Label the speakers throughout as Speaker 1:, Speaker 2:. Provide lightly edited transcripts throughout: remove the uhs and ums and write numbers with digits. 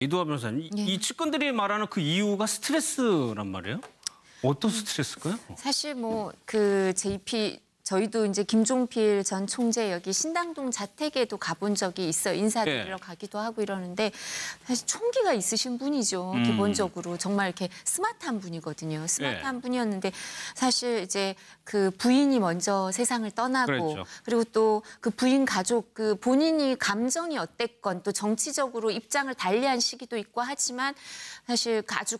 Speaker 1: 이두하 변호사님, 이 측근들이 말하는 그 이유가 스트레스란 말이에요? 어떤 스트레스일까요?
Speaker 2: 사실 뭐 저희도 이제 김종필 전 총재 여기 신당동 자택에도 가본 적이 있어요. 인사드리러 가기도 하고 이러는데 사실 총기가 있으신 분이죠. 기본적으로 정말 이렇게 스마트한 분이거든요. 스마트한 분이었는데 사실 이제 그 부인이 먼저 세상을 떠나고
Speaker 1: 그랬죠.
Speaker 2: 그리고 또 그 부인 가족 그 본인이 감정이 어땠건 또 정치적으로 입장을 달리한 시기도 있고 하지만 사실 아주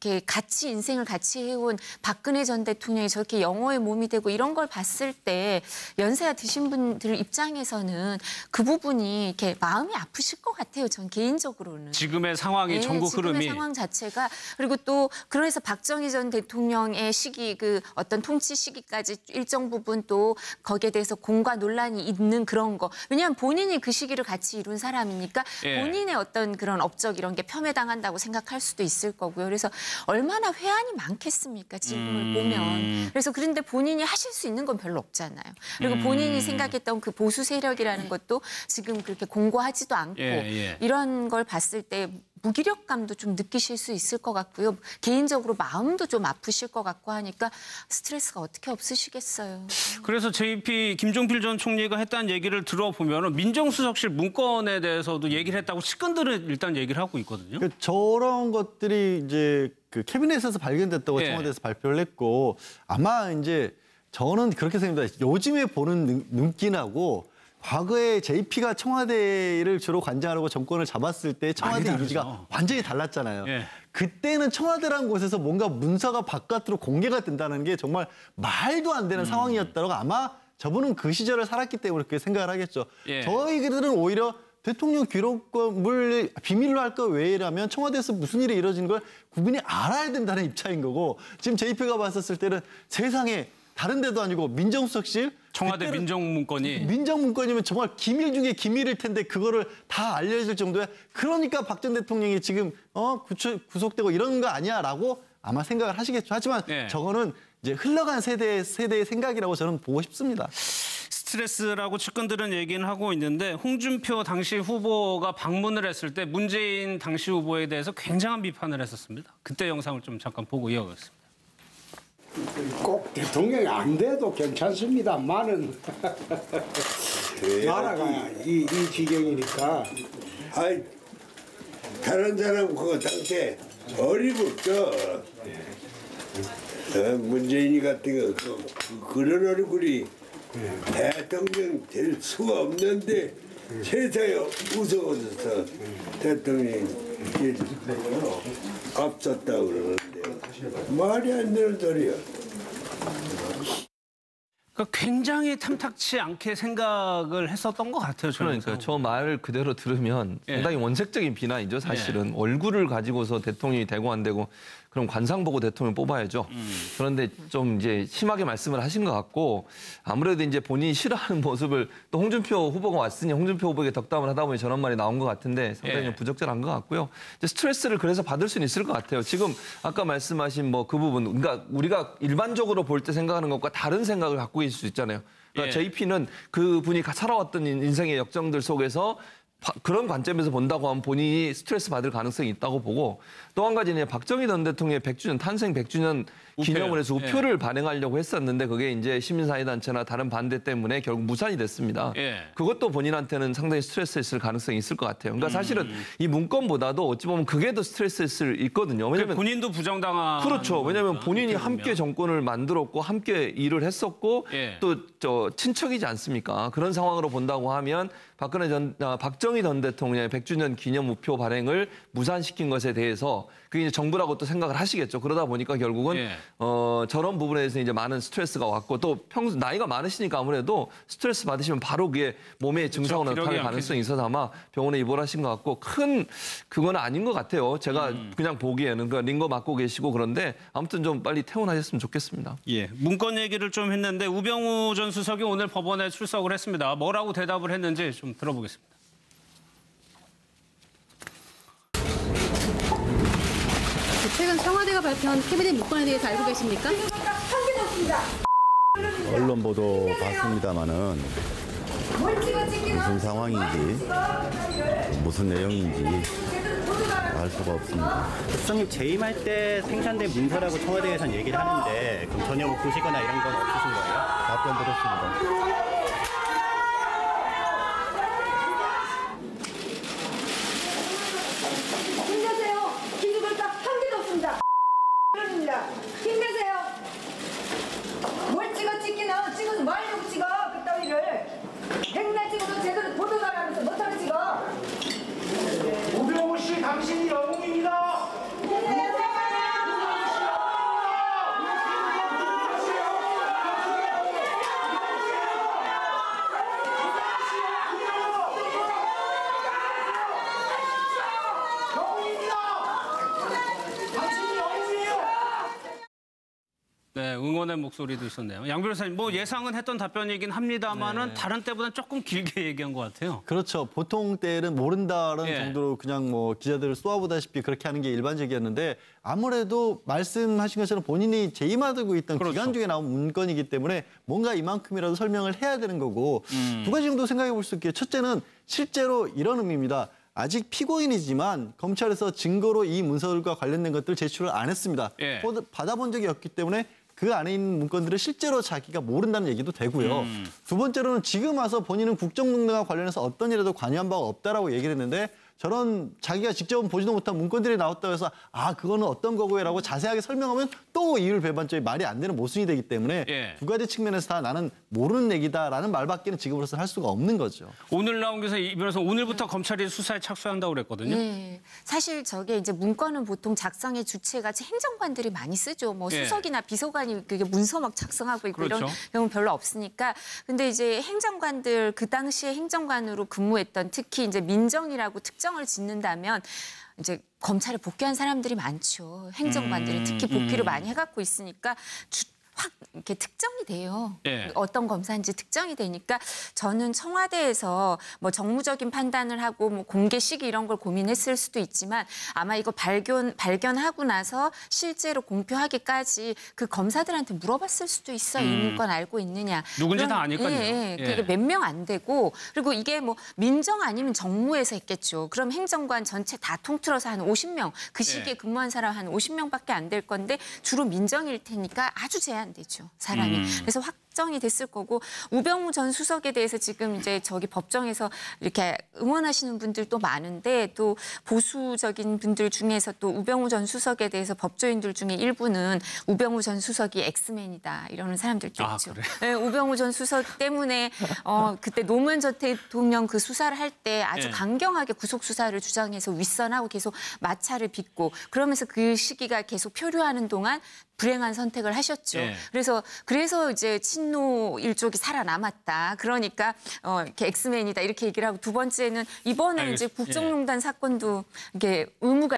Speaker 2: 이렇게 같이 인생을 같이 해온 박근혜 전 대통령이 저렇게 영호의 몸이 되고 이런 걸 봤을 때 연세가 드신 분들 입장에서는 그 부분이 이렇게 마음이 아프실 것 같아요. 전 개인적으로는.
Speaker 1: 지금의 상황이 전국 흐름이.
Speaker 2: 지금의 상황 자체가 그리고 또 그래서 박정희 전 대통령의 시기 그 어떤 통치 시기까지 일정 부분 또 거기에 대해서 공과 논란이 있는 그런 거. 왜냐하면 본인이 그 시기를 같이 이룬 사람이니까 본인의 어떤 그런 업적 이런 게 폄훼당한다고 생각할 수도 있을 거고요. 그래서 얼마나 회한이 많겠습니까, 지금을 보면. 그래서 그런데 본인이 하실 수 있는 건 별로 없잖아요. 그리고 본인이 생각했던 그 보수 세력이라는 것도 지금 그렇게 공고하지도 않고 이런 걸 봤을 때 무기력감도 좀 느끼실 수 있을 것 같고요. 개인적으로 마음도 좀 아프실 것 같고 하니까 스트레스가 어떻게 없으시겠어요.
Speaker 1: 그래서 JP 김종필 전 총리가 했다는 얘기를 들어보면 민정수석실 문건에 대해서도 얘기를 했다고 측근들은 일단 얘기를 하고 있거든요.
Speaker 3: 저런 것들이 이제 그 캐비넷에서 발견됐다고 청와대에서 발표를 했고 아마 이제 저는 그렇게 생각합니다. 요즘에 보는 눈기나고 과거에 JP가 청와대를 주로 관장하고 정권을 잡았을 때 청와대 이미지가 완전히 달랐잖아요. 그때는 청와대라는 곳에서 뭔가 문서가 바깥으로 공개가 된다는 게 정말 말도 안 되는 상황이었다고 아마 저분은 그 시절을 살았기 때문에 그렇게 생각을 하겠죠. 저희들은 오히려 대통령 기록물 비밀로 할 거 외라면 청와대에서 무슨 일이 이루어지는 걸 국민이 알아야 된다는 입장인 거고 지금 JP가 봤었을 때는 세상에 다른 데도 아니고 민정수석실
Speaker 1: 청와대 민정문건이
Speaker 3: 민정문건이면 정말 기밀 중에 기밀일 텐데 그거를 다 알려줄 정도야. 그러니까 박 전 대통령이 지금 구속되고 이런 거 아니야라고 아마 생각을 하시겠죠. 하지만 저거는 이제 흘러간 세대의 생각이라고 저는 보고 싶습니다.
Speaker 1: 스트레스라고 측근들은 얘기는 하고 있는데 홍준표 당시 후보가 방문을 했을 때 문재인 당시 후보에 대해서 굉장한 비판을 했었습니다. 그때 영상을 좀 잠깐 보고 이어가겠습니다.
Speaker 4: 꼭 대통령이 안 돼도 괜찮습니다만은 나라가 이 지경이니까.
Speaker 5: 아이 다른 사람 그거 당시에 어리고 문재인이 같은 거 그런 얼굴이 대통령 될 수가 없는데 세상에 무서워져서 대통령이 앞섰다고 그러는데 말이 안 되는 소리야.
Speaker 1: 그러니까 굉장히 탐탁치 않게 생각을 했었던 것 같아요.
Speaker 6: 그러니까 저 말을 그대로 들으면 상당히 원색적인 비난이죠. 사실은 얼굴을 가지고서 대통령이 되고 안 되고 그럼 관상 보고 대통령 뽑아야죠. 그런데 좀 이제 심하게 말씀을 하신 것 같고 아무래도 이제 본인이 싫어하는 모습을 또 홍준표 후보가 왔으니 홍준표 후보에게 덕담을 하다 보니 저런 말이 나온 것 같은데 상당히 좀 부적절한 것 같고요. 이제 스트레스를 그래서 받을 수는 있을 것 같아요. 지금 아까 말씀하신 뭐 그 부분, 그러니까 우리가 일반적으로 볼 때 생각하는 것과 다른 생각을 갖고 있을 수 있잖아요. 그러니까 JP는 그 분이 살아왔던 인생의 역정들 속에서 그런 관점에서 본다고 하면 본인이 스트레스 받을 가능성이 있다고 보고 또 한 가지는 박정희 전 대통령의 100주년 탄생 100주년 기념을 해서 우표를 발행하려고 했었는데 그게 이제 시민사회단체나 다른 반대 때문에 결국 무산이 됐습니다. 그것도 본인한테는 상당히 스트레스였을 가능성이 있을 것 같아요. 그러니까 사실은 이 문건보다도 어찌 보면 그게 더 스트레스였을 있거든요. 왜냐면
Speaker 1: 본인도 부정당한
Speaker 6: 그렇죠. 왜냐하면 본인이 함께 정권을 만들었고 함께 일을 했었고 또 친척이지 않습니까? 그런 상황으로 본다고 하면 박정희 전 대통령의 100주년 기념 우표 발행을 무산시킨 것에 대해서 그게 이제 정부라고 또 생각을 하시겠죠. 그러다 보니까 결국은 저런 부분에 대해서 이제 많은 스트레스가 왔고 또 평소 나이가 많으시니까 아무래도 스트레스 받으시면 바로 그게 몸에 증상으로 나타날 가능성이 있어서 아마 병원에 입원하신 것 같고 큰 그건 아닌 것 같아요. 제가 그냥 보기에는 그 링거 맞고 계시고 그런데 아무튼 좀 빨리 퇴원하셨으면 좋겠습니다.
Speaker 1: 문건 얘기를 좀 했는데 우병우 전 수석이 오늘 법원에 출석을 했습니다. 뭐라고 대답을 했는지 좀 들어보겠습니다.
Speaker 7: 최근 청와대가 발표한 캐비넷 문건에 대해서 알고 계십니까?
Speaker 8: 언론 보도 봤습니다마는 무슨 상황인지 무슨 내용인지 알 수가 없습니다.
Speaker 9: 수석님 재임할 때 생산된 문서라고 청와대에서는 얘기를 하는데 그럼 전혀 뭐 보시거나 이런 건 없으신 거예요?
Speaker 8: 답변 드렸습니다.
Speaker 10: 힘내세요. 기죽을 딱한 개도 없습니다. 그럽니다. 힘내세요. 뭘 찍기나 찍어서 말려고 찍어 그 따위를. 백날 찍어도 제대로 보도도 안 하면서 못하게 찍어.
Speaker 4: 우병우 씨, 당신이 영웅입니다.
Speaker 1: 네, 응원의 목소리도 있었네요. 양 변호사님, 뭐 예상은 했던 답변이긴 합니다만은 다른 때보다는 조금 길게 얘기한 것 같아요.
Speaker 3: 그렇죠. 보통 때는 모른다라는
Speaker 1: 예.
Speaker 3: 정도로 그냥 뭐 기자들을 쏘아보다시피 그렇게 하는 게 일반적이었는데 아무래도 말씀하신 것처럼 본인이 재임하고 있던
Speaker 1: 그렇죠.
Speaker 3: 기간 중에 나온 문건이기 때문에 뭔가 이만큼이라도 설명을 해야 되는 거고 두 가지 정도 생각해 볼 수 있게요. 첫째는 실제로 이런 의미입니다. 아직 피고인이지만 검찰에서 증거로 이 문서들과 관련된 것들을 제출을 안 했습니다.
Speaker 1: 예.
Speaker 3: 받아본 적이 없기 때문에 그 안에 있는 문건들을 실제로 자기가 모른다는 얘기도 되고요. 두 번째로는 지금 와서 본인은 국정농단과 관련해서 어떤 일에도 관여한 바가 없다라고 얘기를 했는데 저런 자기가 직접 보지도 못한 문건들이 나왔다고 해서 아 그거는 어떤 거고요라고 자세하게 설명하면 또 이율 배반점이 말이 안 되는 모순이 되기 때문에
Speaker 1: 예.
Speaker 3: 두 가지 측면에서 다 나는 모르는 얘기다라는 말밖에는 지금으로서는 할 수가 없는 거죠.
Speaker 1: 오늘 나온 게서 이 변호사 오늘부터 검찰이 수사에 착수한다고 그랬거든요.
Speaker 2: 네. 사실 저게 이제 문건은 보통 작성의 주체가 행정관들이 많이 쓰죠. 뭐
Speaker 1: 예.
Speaker 2: 수석이나 비서관이 그게 문서 막 작성하고 있고
Speaker 1: 그렇죠.
Speaker 2: 이런 경우는 별로 없으니까. 근데 이제 행정관들 그 당시에 행정관으로 근무했던 특히 이제 민정이라고 특정을 짓는다면 이제 검찰에 복귀한 사람들이 많죠. 행정관들이 특히 복귀를 많이 해갖고 있으니까 확 이렇게 특정이 돼요.
Speaker 1: 예.
Speaker 2: 어떤 검사인지 특정이 되니까 저는 청와대에서 뭐 정무적인 판단을 하고 뭐 공개 시기 이런 걸 고민했을 수도 있지만 아마 이거 발견하고 나서 실제로 공표하기까지 그 검사들한테 물어봤을 수도 있어요. 이 문건 알고 있느냐.
Speaker 1: 누군지 다 아니까요.
Speaker 2: 예,
Speaker 1: 예.
Speaker 2: 그게 몇 명 안 되고 그리고 이게 뭐 민정 아니면 정무에서 했겠죠. 그럼 행정관 전체 다 통틀어서 한 50명 그 시기에
Speaker 1: 예.
Speaker 2: 근무한 사람 한 50명밖에 안 될 건데 주로 민정일 테니까 아주 제한되죠. 사람이. 그래서 확정이 됐을 거고 우병우 전 수석에 대해서 지금 이제 저기 법정에서 이렇게 응원하시는 분들도 많은데 또 보수적인 분들 중에서 또 우병우 전 수석에 대해서 법조인들 중에 일부는 우병우 전 수석이 엑스맨이다 이러는 사람들도
Speaker 1: 아,
Speaker 2: 있죠.
Speaker 1: 그래?
Speaker 2: 네, 우병우 전 수석 때문에 그때 노무현 전 대통령 그 수사를 할 때 아주
Speaker 1: 예.
Speaker 2: 강경하게 구속 수사를 주장해서 윗선하고 계속 마찰을 빚고 그러면서 그 시기가 계속 표류하는 동안 불행한 선택을 하셨죠.
Speaker 1: 예.
Speaker 2: 그래서 이제 친노 일족이 살아남았다. 그러니까 이렇게 엑스맨이다 이렇게 얘기를 하고 두 번째는 이번에 이제
Speaker 1: 알겠습니다.
Speaker 2: 국정농단 사건도 이게 의무가